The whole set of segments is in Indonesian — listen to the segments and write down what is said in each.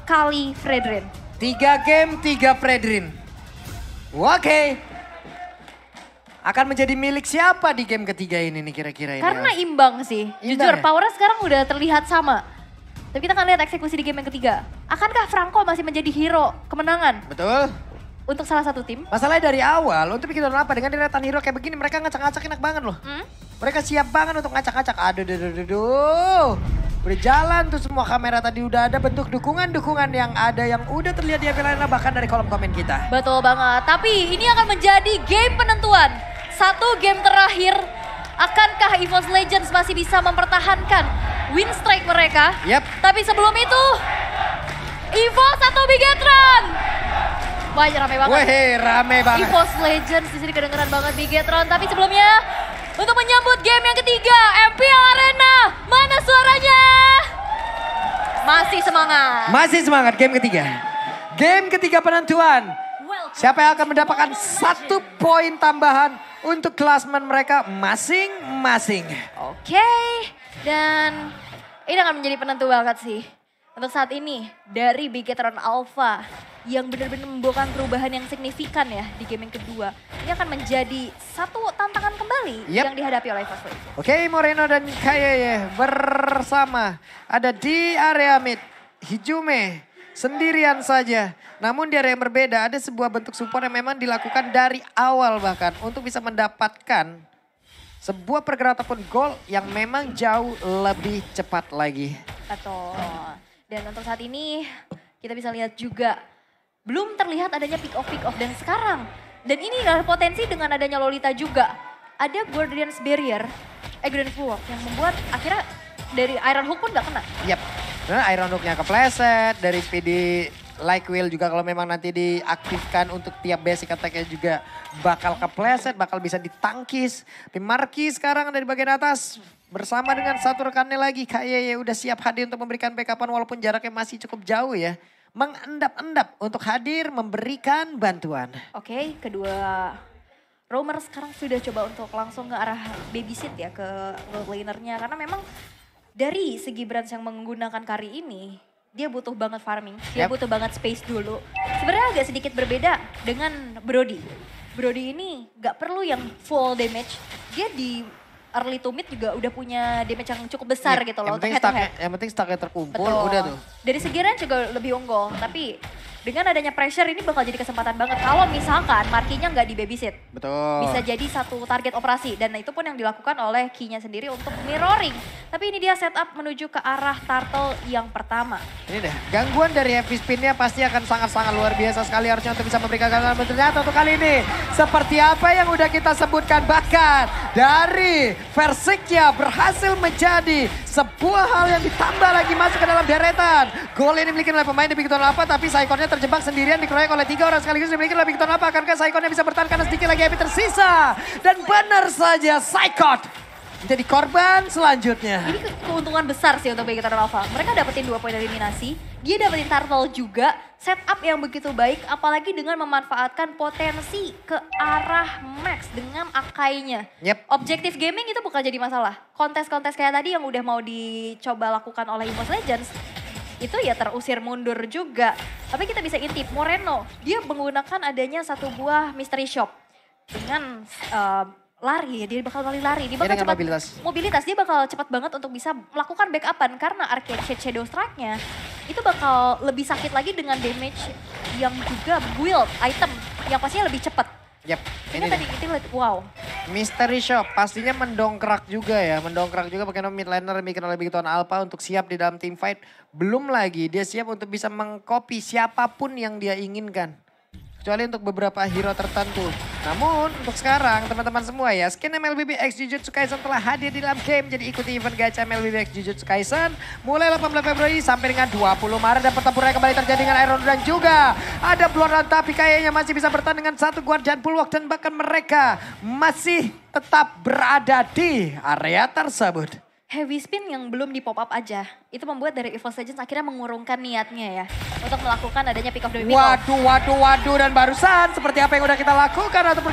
kali Fredrin. 3 game, 3 Fredrin. Oke. Akan menjadi milik siapa di game ketiga ini nih kira-kira ini? Karena imbang sih. Imbang Jujur, ya? powernya sekarang udah terlihat sama. Tapi kita akan lihat eksekusi di game yang ketiga. Akankah Franco masih menjadi hero kemenangan Betul. untuk salah satu tim? Masalahnya dari awal untuk bikin apa dengan deretan hero kayak begini mereka ngacak-ngacak enak banget loh. Mereka siap banget untuk ngacak-ngacak. Aduh. Udah jalan tuh semua kamera tadi udah ada bentuk dukungan-dukungan yang ada yang udah terlihat di FPL Arena bahkan dari kolom komen kita. Betul banget. Tapi ini akan menjadi game penentuan. Satu game terakhir. Akankah EVOS Legends masih bisa mempertahankan win streak mereka? Yap. Tapi sebelum itu, EVOS atau Bigetron? Wah, rame banget. Wih, rame banget. EVOS Legends di sini kedengeran banget Bigetron. Tapi sebelumnya, untuk menyambut game yang ketiga, FPL Arena, mana suaranya? Masih semangat. Masih semangat game ketiga. Game ketiga penentuan. Siapa yang akan mendapatkan 1 poin tambahan untuk klasmen mereka masing-masing. Oke, dan ini akan menjadi penentu banget sih. Untuk saat ini, dari Bigetron Alpha yang benar-benar membawakan perubahan yang signifikan ya di game yang kedua. Ini akan menjadi satu tantangan kembali yang dihadapi oleh EVOS Legends. Oke, Moreno dan Kayeye bersama ada di area mid. Hijume sendirian saja. Namun di area yang berbeda ada sebuah bentuk support yang memang dilakukan dari awal bahkan untuk bisa mendapatkan sebuah pergerakan ataupun gol yang memang jauh lebih cepat lagi. Betul. Dan untuk saat ini kita bisa lihat juga belum terlihat adanya pick off dan sekarang. Dan ini adalah potensi dengan adanya Lolita juga. Ada Guardian's Barrier, Guardian's Bulwark yang membuat akhirnya dari Iron Hook pun gak kena. Yap, nah, Iron Hook-nya kepleset, dari PD Like Will juga kalau memang nanti diaktifkan untuk tiap basic attack-nya juga bakal kepleset, bakal bisa ditangkis. Tim Marki sekarang dari bagian atas bersama dengan satu rekannya lagi. Kayaknya udah siap hadir untuk memberikan backupan walaupun jaraknya masih cukup jauh ya. Mengendap-endap untuk hadir memberikan bantuan. Oke, kedua roamer sekarang sudah coba untuk langsung ke arah babysit ya ke world lanernya. Karena memang dari segi brands yang menggunakan carry ini, dia butuh banget farming, dia butuh banget space dulu. Sebenarnya agak sedikit berbeda dengan Brody. Brody ini gak perlu yang full damage, dia di early to mid juga udah punya damage yang cukup besar gitu loh untuk head to head. Yang penting stacknya terkumpul Betul. udah tuh. Dari segi range juga lebih unggul, tapi dengan adanya pressure ini bakal jadi kesempatan banget kalau misalkan markinya nggak di babysit. Betul. Bisa jadi satu target operasi dan itu pun yang dilakukan oleh Key-nya sendiri untuk mirroring. Tapi ini dia setup menuju ke arah turtle yang pertama. Ini deh, gangguan dari heavy spin-nya pasti akan sangat-sangat luar biasa sekali harusnya untuk bisa memberikan gangguan. Ternyata untuk kali ini seperti apa yang udah kita sebutkan bahkan dari Versiknya berhasil menjadi sebuah hal yang ditambah lagi masuk ke dalam deretan. Gol ini dimiliki oleh pemain di Bigetron Alpha tapi Saikonnya terjebak sendirian dikeroyok oleh 3 orang sekaligus dimiliki oleh Bigetron Alpha. Akankah Saikonnya bisa bertahan karena sedikit lagi HP tersisa. Dan benar saja Saikon menjadi korban selanjutnya. Ini keuntungan besar sih untuk Bigetron Alpha. Mereka dapetin 2 poin eliminasi, dia dapetin turtle juga, setup yang begitu baik apalagi dengan memanfaatkan potensi ke arah Max dengan Akainya. Yep. Objektif gaming itu bukan jadi masalah. Kontes-kontes kayak tadi yang udah mau dicoba lakukan oleh EVOS Legends, itu ya terusir mundur juga. Tapi kita bisa intip, Moreno, dia menggunakan adanya satu buah mystery shop dengan lari, dia bakal lari. Dia bakal cepat, mobilitas, dia bakal cepat banget untuk bisa melakukan backupan karena Arcade Shade Shadow Strike-nya itu bakal lebih sakit lagi dengan damage yang juga build item yang pastinya lebih cepat. Yap, ini tadi kita lihat, wow. Mystery Shop pastinya mendongkrak juga ya. Mendongkrak juga pakai mid laner yang bikin oleh Bigetron Alpha untuk siap di dalam team fight. Belum lagi dia siap untuk bisa mengcopy siapapun yang dia inginkan. Kecuali untuk beberapa hero tertentu. Namun untuk sekarang teman-teman semua ya, skin MLBB X Jujutsu Kaisen telah hadir di dalam game. Jadi ikuti event gacha MLBB X Jujutsu Kaisen mulai 18 Februari sampai dengan 20 Maret. Dan pertempuran kembali terjadi dengan Iron dan juga ada Bloodrun. Tapi kayaknya masih bisa bertahan dengan satu Guardian Bulwark. Dan bahkan mereka masih tetap berada di area tersebut. heavy spin yang belum di pop up aja. Itu membuat dari EVOS Legends akhirnya mengurungkan niatnya ya. Untuk melakukan adanya pick of the week. Waduh. Dan barusan seperti apa yang udah kita lakukan ataupun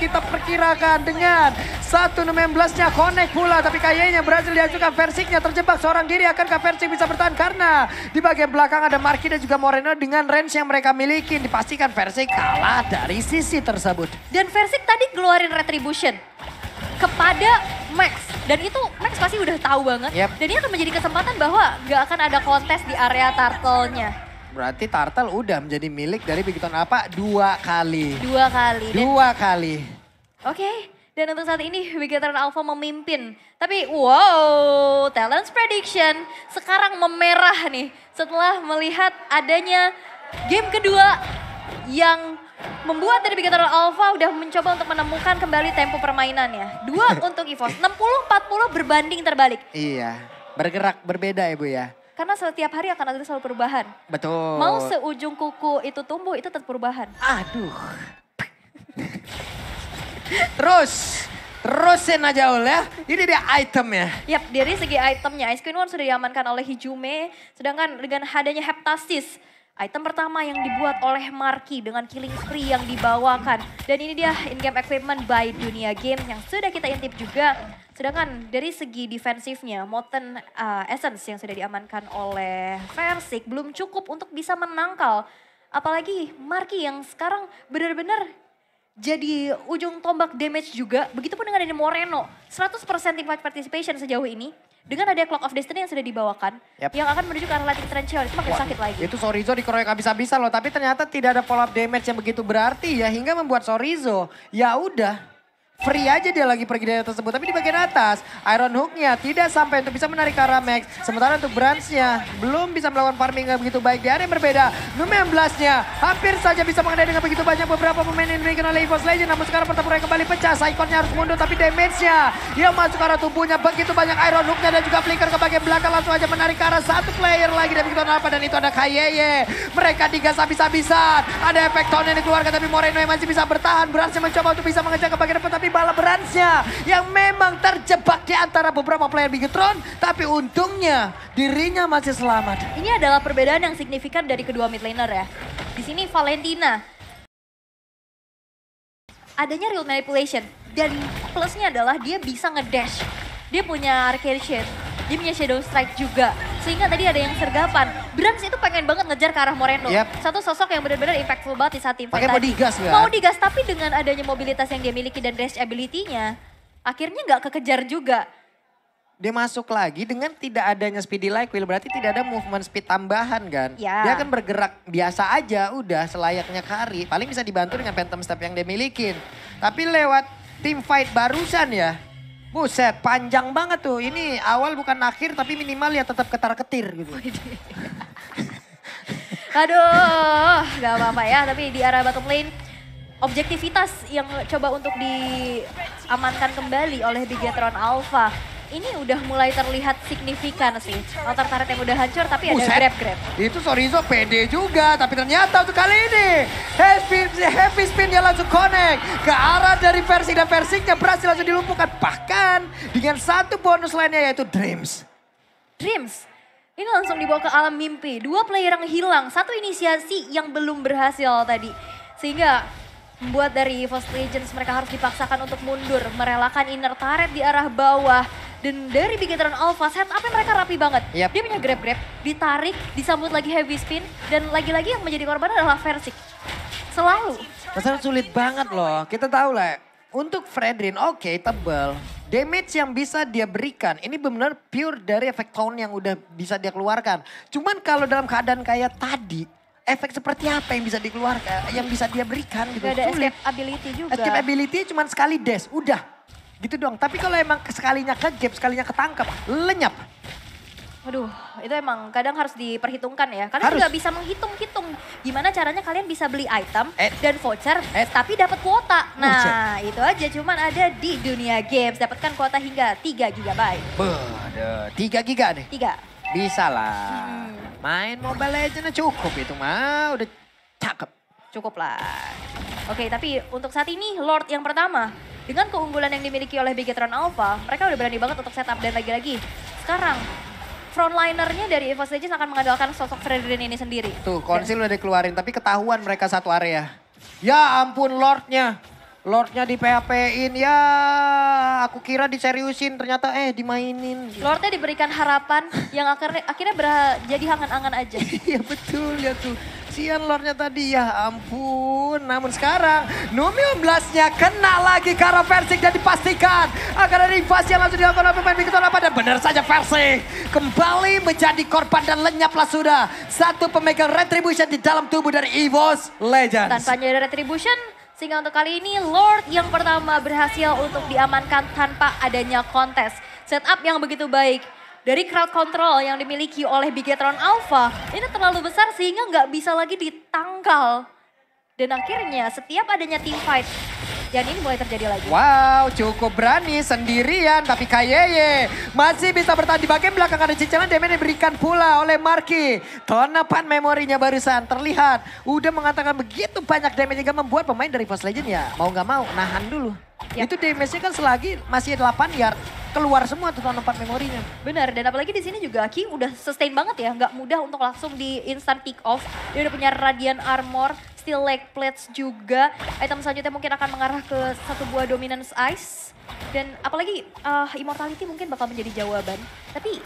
kita perkirakan dengan 1-16-nya connect pula. Tapi kayaknya berhasil dihancurkan. Versiknya terjebak seorang diri. Akankah Versik bisa bertahan? Karena di bagian belakang ada Marky dan juga Moreno dengan range yang mereka miliki. Dipastikan Versik kalah dari sisi tersebut. Dan Versik tadi ngeluarin Retribution kepada Max. Dan itu Max pasti udah tahu banget. Yep. Dan ini akan menjadi kesempatan bahwa gak akan ada kontes di area turtle-nya. Berarti Turtle udah menjadi milik dari Bigiton Alpha 2 kali. 2 kali. Oke. Dan untuk saat ini Bigiton Alpha memimpin. Tapi wow, Talents Prediction sekarang memerah nih. Setelah melihat adanya game kedua yang membuat dari Bigiton Alpha udah mencoba untuk menemukan kembali tempo permainannya. 2 untuk EVOS, 60-40 berbanding terbalik. Iya, bergerak berbeda ya Bu ya. Karena setiap hari akan ada selalu perubahan. Betul. Mau seujung kuku itu tumbuh, itu tetap perubahan. Aduh. Terusin aja Ul ya. Ini dia itemnya. Yap, dari segi itemnya Ice Queen One sudah diamankan oleh Hijume. Sedangkan dengan adanya Heptasis, item pertama yang dibuat oleh Marky dengan killing spree yang dibawakan. Dan ini dia in-game equipment by Dunia Games yang sudah kita intip juga. Sedangkan dari segi defensifnya, Molten Essence yang sudah diamankan oleh Versik belum cukup untuk bisa menangkal. Apalagi Marky yang sekarang benar-benar jadi ujung tombak damage juga. Begitupun dengan adanya Moreno, 100% teamfight participation sejauh ini. Dengan ada Clock of Destiny yang sudah dibawakan, yang akan menuju ke arah Lightning Trench, itu makin sakit lagi. Itu Sorizo dikeroyok habis-habisan loh, tapi ternyata tidak ada follow up damage yang begitu berarti ya, hingga membuat Sorizo, ya udah. Free aja dia lagi pergi dari tersebut. Tapi di bagian atas, Iron Hook-nya tidak sampai untuk bisa menarik ke arah Max. Sementara untuk Branch-nya belum bisa melakukan farming yang begitu baik. Di area yang berbeda, Num-16-nya hampir saja bisa mengendai dengan begitu banyak beberapa pemain yang dimiliki oleh EVOS Legends. Namun sekarang pertempuran kembali pecah. Saikonnya harus mundur, tapi damage-nya yang masuk ke arah tubuhnya. Begitu banyak Iron Hook-nya dan juga Flicker ke bagian belakang. Langsung aja menarik ke arah satu player lagi dari begitu apa. Dan itu ada Kayeye. Mereka digas habis-habisan. Ada efek tone yang dikeluarkan, tapi Moreno yang masih bisa bertahan. Branch-nya mencoba untuk bisa mengejar ke bagian depan, tapi bala Branch-nya yang memang terjebak di antara beberapa player Bigetron, tapi untungnya dirinya masih selamat. Ini adalah perbedaan yang signifikan dari kedua mid laner ya. Di sini Valentina adanya real manipulation dan plusnya adalah dia bisa ngedash. Dia punya arcade shade, dia punya shadow strike juga. Sehingga tadi ada yang sergapan. Branch itu pengen banget ngejar ke arah Moreno. Satu sosok yang benar-benar impactful banget di saat tim fight tadi. Pakai mau digas kan? Mau digas, tapi dengan adanya mobilitas yang dia miliki dan dash ability-nya, akhirnya nggak kekejar juga. Dia masuk lagi dengan tidak adanya speedy like wheel, berarti tidak ada movement speed tambahan kan. Ya. Dia akan bergerak biasa aja, udah selayaknya Kari. Paling bisa dibantu dengan Phantom Step yang dia milikin. Tapi lewat tim fight barusan ya, buset, panjang banget tuh. Ini awal bukan akhir, tapi minimal ya tetap ketar-ketir gitu. Aduh, gak apa-apa ya. Tapi di arah bottom lane, objektivitas yang coba untuk diamankan kembali oleh Bigetron Alpha. Ini udah mulai terlihat signifikan sih. Altar turret yang udah hancur, tapi ada grab-grab. Itu Sorizo pede juga, tapi ternyata untuk kali ini heavy spin dia langsung connect ke arah dari Versik, dan Versiknya berhasil langsung dilumpuhkan. Bahkan dengan satu bonus lainnya yaitu Dreams. Ini langsung dibawa ke alam mimpi. 2 player yang hilang, 1 inisiasi yang belum berhasil tadi. Sehingga membuat dari EVOS Legends mereka harus dipaksakan untuk mundur. Merelakan inner turret di arah bawah. Dan dari Bigetron Alpha, setupnya mereka rapi banget. Dia punya grab-grab, ditarik, disambut lagi heavy spin. Dan lagi-lagi yang menjadi korban adalah Versik. Selalu. Masalah sulit banget loh. Kita tahu lah, untuk Fredrin oke, tebal. Damage yang bisa dia berikan, ini benar pure dari efek tone yang udah bisa dia keluarkan. Cuman kalau dalam keadaan kayak tadi, efek seperti apa yang bisa dikeluarkan, yang bisa dia berikan gitu. Gak ada escape ability juga. Escape ability cuma sekali dash, udah. Gitu doang. Tapi kalau emang sekalinya ke-gap, sekalinya ketangkap, lenyap. Waduh, itu emang kadang harus diperhitungkan ya. Kalian juga bisa menghitung-hitung gimana caranya kalian bisa beli item dan voucher, tapi dapat kuota. Nah, itu aja cuman ada di Dunia Games. Dapatkan kuota hingga 3 GB. Waduh, 3 GB nih? 3. Bisa lah. Main Mobile Legends cukup itu mah, udah cakep. Cukup lah. Oke, tapi untuk saat ini Lord yang pertama dengan keunggulan yang dimiliki oleh Bigetron Alpha, mereka udah berani banget untuk setup dan lagi-lagi. Sekarang frontlinernya dari EVOS Legends akan mengandalkan sosok Fredrin ini sendiri. Tuh, konsil udah dikeluarin, tapi ketahuan mereka satu area. Ya ampun Lordnya. Lordnya di PHP-in, ya aku kira diseriusin, ternyata dimainin. Lordnya diberikan harapan yang akhirnya jadi hangan-angan aja. Iya betul ya tuh. Sian Lordnya tadi, ya ampun. Namun sekarang Numion Blast-nya kena lagi ke arah Versik dan dipastikan akan ada invasi yang langsung dilakukan oleh pemain Bigetron Alpha. Dan benar saja Versik kembali menjadi korban dan lenyaplah sudah satu pemegang retribution di dalam tubuh dari EVOS Legends. Tanpa ada retribution, sehingga untuk kali ini Lord yang pertama berhasil untuk diamankan tanpa adanya kontes. Setup yang begitu baik dari crowd control yang dimiliki oleh Bigetron Alpha ini terlalu besar sehingga nggak bisa lagi ditangkal. Dan akhirnya setiap adanya team fight, dan ini mulai terjadi lagi. Wow, cukup berani sendirian, tapi Kayeye masih bisa bertahan di bagian belakang. Ada cicilan damage yang diberikan pula oleh Marky. Tonapan memorinya barusan terlihat. Udah mengatakan begitu banyak damage yang membuat pemain dari EVOS Legends ya mau nggak mau nahan dulu. Yap. Itu damage-nya kan selagi masih 8 yard. Keluar semua tuh tonapan memorinya. Benar, dan apalagi di sini juga Aki udah sustain banget ya. Nggak mudah untuk langsung di instant pick off. Dia udah punya Radiant Armor, Steel Leg Plates juga. Item selanjutnya mungkin akan mengarah ke satu buah Dominance Ice. Dan apalagi Immortality mungkin bakal menjadi jawaban. Tapi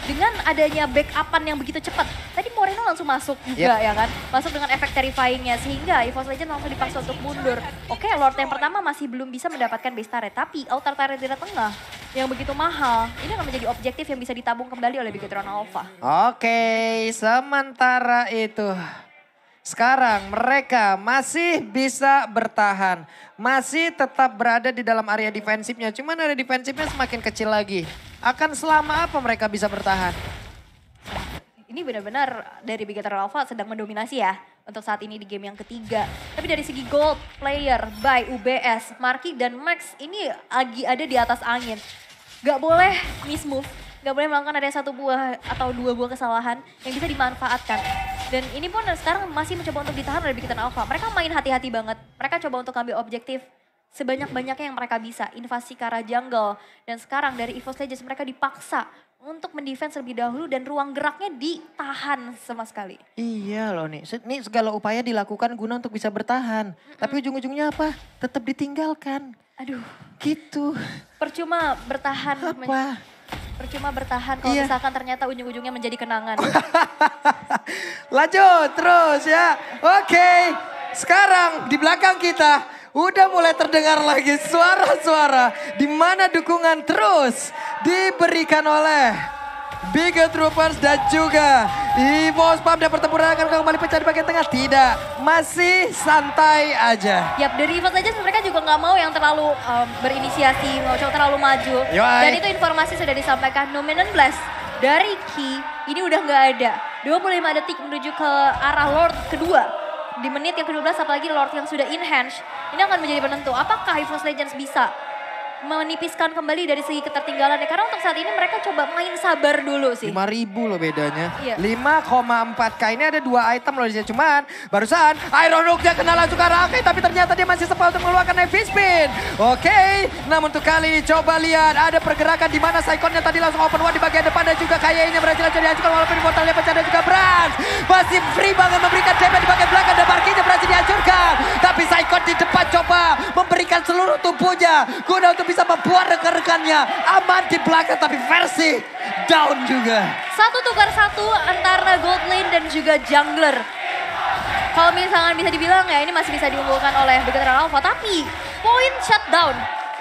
dengan adanya backupan yang begitu cepat, tadi Moreno langsung masuk juga ya kan. Masuk dengan efek terrifying-nya sehingga EVOS Legends langsung dipaksa untuk mundur. Oke, Lord yang pertama masih belum bisa mendapatkan base turret, tapi outer turret di tengah yang begitu mahal, ini akan menjadi objektif yang bisa ditabung kembali oleh Bigetron Alpha. Oke, sementara itu sekarang mereka masih bisa bertahan. Masih tetap berada di dalam area defensifnya. Cuman area defensifnya semakin kecil lagi. Akan selama apa mereka bisa bertahan? Ini benar-benar dari Bigetron Alpha sedang mendominasi ya untuk saat ini di game yang ketiga. Tapi dari segi gold player by UBS, Marky dan Max ini lagi ada di atas angin. Gak boleh miss move, gak boleh melakukan ada satu buah atau dua buah kesalahan yang bisa dimanfaatkan. Dan ini pun sekarang masih mencoba untuk ditahan oleh Bigetron Alpha. Mereka main hati-hati banget, mereka coba untuk ambil objektif sebanyak-banyaknya yang mereka bisa. Invasi ke arah jungle. Dan sekarang dari EVOS Legends mereka dipaksa untuk mendefense lebih dahulu dan ruang geraknya ditahan sama sekali. Iya loh nih, ini segala upaya dilakukan guna untuk bisa bertahan. Tapi ujung-ujungnya apa? Tetap ditinggalkan. Aduh. Gitu. Percuma bertahan. Apa? Percuma bertahan kalau misalkan ternyata ujung-ujungnya menjadi kenangan. Lanjut terus ya. Oke, sekarang di belakang kita udah mulai terdengar lagi suara-suara di mana dukungan terus diberikan oleh Bigetron Troopers dan juga EVOS PUBG. Dan pertempuran akan kembali pecah di bagian tengah. Tidak, masih santai aja. Yap, dari EVOS Legends mereka juga nggak mau yang terlalu berinisiasi, mau terlalu maju. Dan itu informasi sudah disampaikan. Numion Blast dari Ki ini udah nggak ada. 25 detik menuju ke arah Lord kedua. Di menit yang ke-12 apalagi Lord yang sudah enhance, ini akan menjadi penentu. Apakah EVOS Legends bisa menipiskan kembali dari segi ketertinggalannya? Karena untuk saat ini mereka coba main sabar dulu sih. 5.000 loh bedanya. Iya. 5,4k ini ada 2 item loh di sini. Cuman barusan Iron Hook dia kena langsung ke arah Akai, tapi ternyata dia masih sempat untuk mengeluarkan heavy spin. Oke, namun untuk kali ini coba lihat ada pergerakan di mana Saikonnya tadi langsung open one di bagian depan dan juga kayaknya berhasil dihancurkan walaupun Immortalnya pecah dan juga Brand masih free banget memberikan damage di bagian belakang dan Markinya berhasil dihancurkan. Tapi Saikon di depan coba memberikan seluruh tubuhnya guna untuk bisa membuat rekan-rekannya aman di belakang, tapi versi down juga. 1-1 antara Gold Lane dan juga Jungler. Kalau misalnya bisa dibilang ya ini masih bisa diunggulkan oleh Bigetron Alpha, tapi poin shutdown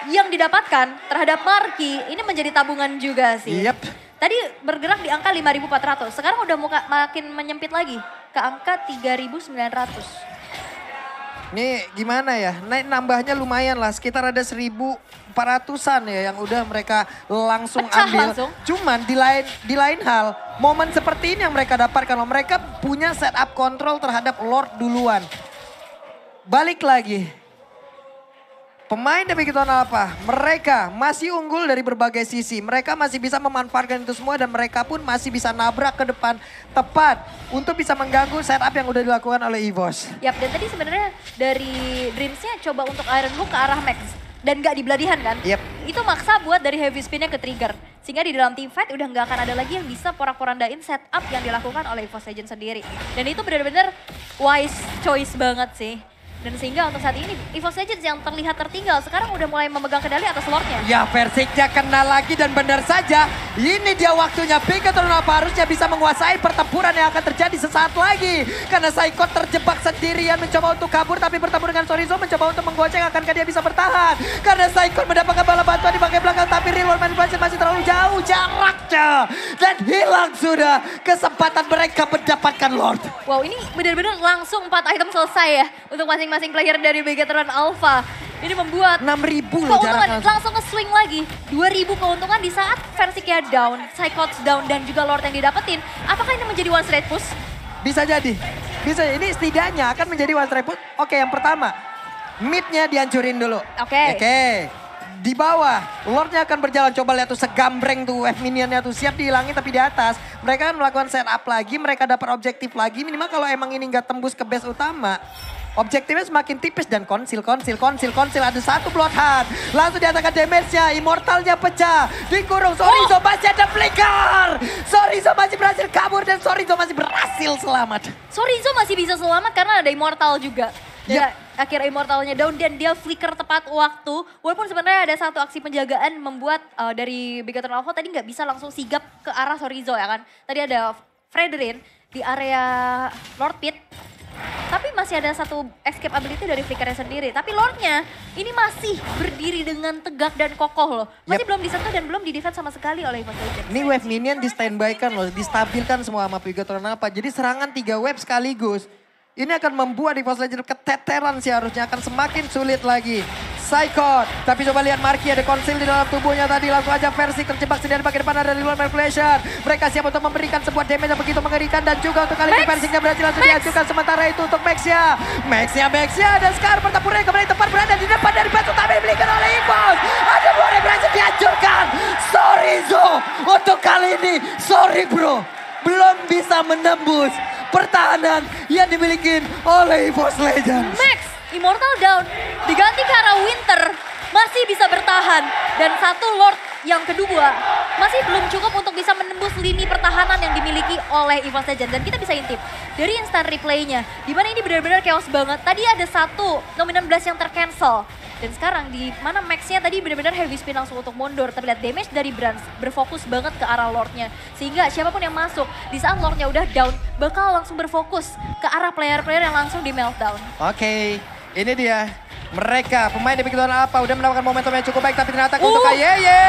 yang didapatkan terhadap Marky ini menjadi tabungan juga sih. Yep. Tadi bergerak di angka 5.400, sekarang udah makin menyempit lagi ke angka 3.900. Ini gimana ya, nambahnya lumayan lah, sekitar ada 1.400-an ya yang udah mereka langsung Pecah ambil. langsung. Cuman di lain hal, momen seperti ini yang mereka dapatkan loh. Mereka punya setup kontrol terhadap Lord duluan. Balik lagi. Pemain dari Bigetron Alpha, mereka masih unggul dari berbagai sisi. Mereka masih bisa memanfaatkan itu semua dan mereka pun masih bisa nabrak ke depan tepat untuk bisa mengganggu setup yang udah dilakukan oleh EVOS. Yap, dan tadi sebenarnya dari Dreams-nya coba untuk Iron Hook ke arah Max. dan gak dibladihan kan. Yep. Itu maksa buat dari heavy spinnya ke trigger. Sehingga di dalam team fight udah gak akan ada lagi yang bisa porak-porandain setup yang dilakukan oleh EVOS Legends sendiri. Dan itu benar-benar wise choice banget sih. Dan sehingga untuk saat ini EVOS Legends yang terlihat tertinggal sekarang udah mulai memegang kendali atas Lordnya. Ya Versiknya kena lagi dan benar saja ini dia waktunya Bigatron Alpha harusnya bisa menguasai pertempuran yang akan terjadi sesaat lagi. Karena Saikot terjebak sendirian mencoba untuk kabur tapi bertemu dengan Sorizo mencoba untuk menggoceng akankah dia bisa bertahan. Karena Saikot mendapatkan bala bantuan di bagian belakang tapi real world manipulation masih terlalu jauh jaraknya. Dan hilang sudah kesempatan mereka mendapatkan Lord. Wow ini benar-benar langsung 4 item selesai ya untuk masing-masing player dari Bigatron Alpha. Ini membuat 6.000 loh keuntungan jaraknya. langsung nge-swing lagi. 2.000 keuntungan di saat Versiknya down, Psychots down dan juga Lord yang didapetin. Apakah ini menjadi one straight push? Bisa jadi. Bisa ini setidaknya akan menjadi one strike push. Oke yang pertama. Midnya dihancurin dulu. Oke. Di bawah, Lordnya akan berjalan. Coba lihat tuh segambreng tuh wave minionnya tuh siap dihilangin tapi di atas. Mereka kan melakukan setup lagi, mereka dapat objektif lagi. Minimal kalau emang ini nggak tembus ke base utama. Objektifnya semakin tipis dan konsil. Ada satu Bloodhound. Langsung diatakan damage-nya, Immortalnya pecah. Dikurung, Sorizo masih ada flicker. Sorizo masih berhasil kabur dan Sorizo masih berhasil selamat. Sorizo masih bisa selamat karena ada Immortal juga. Ya, akhirnya Immortalnya down dan dia flicker tepat waktu. Walaupun sebenarnya ada satu aksi penjagaan membuat dari Bigatron Alpha tadi nggak bisa langsung sigap ke arah Sorizo ya kan. Tadi ada Fredrin di area Lord Pit. Tapi masih ada satu escape ability dari flickernya sendiri. Tapi Lordnya ini masih berdiri dengan tegak dan kokoh loh. Masih belum disentuh dan belum di-defense sama sekali oleh EVOS Legends. Ini wave minion di standby kan loh, distabilkan semua sama Bigatron Alpha. Jadi serangan 3 wave sekaligus. Ini akan membuat EVOS Legends keteteran sih harusnya akan semakin sulit lagi. Saikot, tapi coba lihat Marky ada konsil di dalam tubuhnya tadi. Langsung aja Versi terjebak sendiri bagian depan ada Real Manipulation. Mereka siap untuk memberikan sebuah damage yang begitu mengerikan. Dan juga untuk kali ini Versinya berhasil langsung dihancurkan. Sementara itu untuk Maxia. Dan sekarang pertempuran kembali tepat berada di depan dari batu tapi dibelikan oleh EVOS. Ada Blur yang berhasil dihancurkan. Sorry Zo, untuk kali ini sorry bro. Belum bisa menembus pertahanan yang dimiliki oleh EVOS Legends. Max, Immortal down, diganti ke arah Winter, masih bisa bertahan. Dan satu Lord yang kedua masih belum cukup untuk bisa menembus lini pertahanan yang dimiliki oleh EVOS Legends. Dan kita bisa intip dari instant replaynya, dimana ini benar-benar chaos banget. Tadi ada satu Nominan Blast yang tercancel. Dan sekarang di mana Max-nya tadi benar-benar heavy spin langsung untuk mundur. Tapi lihat damage dari Brands berfokus banget ke arah Lord-nya. Sehingga siapapun yang masuk di saat Lord-nya udah down bakal langsung berfokus ke arah player-player yang langsung di meltdown. Oke, ini dia. Mereka pemain di Bigatron Alpha udah mendapatkan momentum yang cukup baik tapi ternyata untuk Kayeye.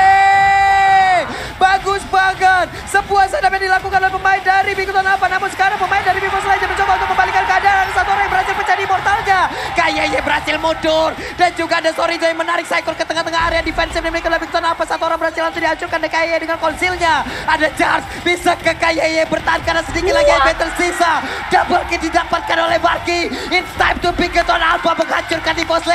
Bagus banget. Sebuah setup yang dilakukan oleh pemain dari Bigatron Alpha. Namun sekarang pemain dari EVOS Legends mencoba untuk membalikan keadaan. Ada satu orang yang berhasil pecah di Immortalnya. Kayeye berhasil mundur. Dan juga ada Sorizo yang menarik Saikot ke tengah-tengah area defensif yang dimiliki oleh Bigatron Alpha. Satu orang berhasil langsung dihancurkan dari Kayeye dengan konsilnya. Ada Charge bisa ke Kayeye bertahan karena sedikit lagi yang tersisa. Double kill didapatkan oleh Marky. It's time to Bigatron Alpha menghancurkan EVOS Legends.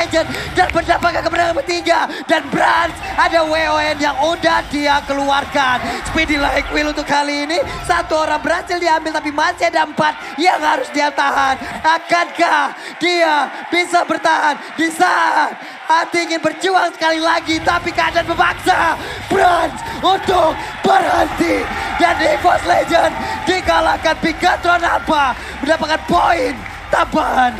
Dan mendapatkan kemenangan ketiga. Dan Brands ada WON yang udah dia keluarkan. Speedy like Will untuk kali ini. Satu orang berhasil diambil tapi masih ada 4 yang harus dia tahan. Akankah dia bisa bertahan di saat hati ingin berjuang sekali lagi. Tapi keadaan memaksa Brands untuk berhenti. Dan EVOS Legends dikalahkan Bigatron Alpha mendapatkan poin tambahan.